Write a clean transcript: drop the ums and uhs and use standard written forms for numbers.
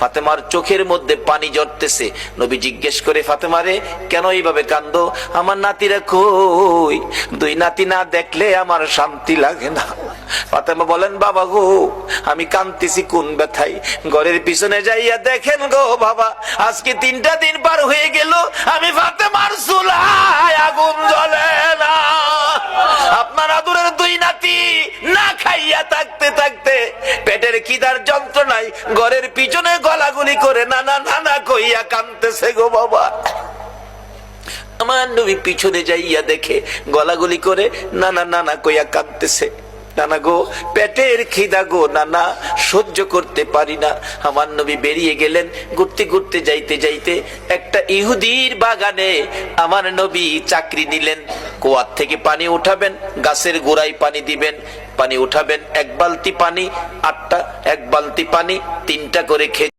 ফাতেমার চোখের মধ্যে পানি ঝরতেছে। নবী জিজ্ঞেস করে, ফাতেমা রে, কেন এইভাবে কান্দো? আমার নাতিরা কই? দুই নাতি না দেখলে আমার শান্তি লাগে না। ফাতেমা বলেন, বাবা গো, আমি কাঁদতেছি কোন ব্যথায়? ঘরের পিছনে যাইয়া দেখেন গো বাবা, আজকে 3টা দিন পার হয়ে গেল, আমি ফাতেমার চুলায় আগুন জ্বলে না। আপনার আদরের দুই নাতি না খাইয়া থাকতে থাকতে পেটের খিদার যন্ত্রণায় ঘরের পিছনে গলাগুলি করে নানা নানা কইয়া কাঁদতেছে গো বাবা। আমার নবী পিছনে যাইয়া দেখে গলাগুলি করে নানা নানা কইয়া কাঁদতেছে। নানা গো, পেটের খিদা গো নানা, সহ্য করতে পারি না। আমার নবী বেরিয়ে গেলেন। ঘুরতে ঘুরতে যাইতে যাইতে একটা ইহুদির বাগানে আমার নবী চাকরি নিলেন। কুয়ার থেকে পানি উঠাবেন, গাছের গোড়ায় পানি দিবেন, পানি উঠাবেন, 1 বালতি পানি 8টা, 1 বালতি পানি 3টা করে খেয়ে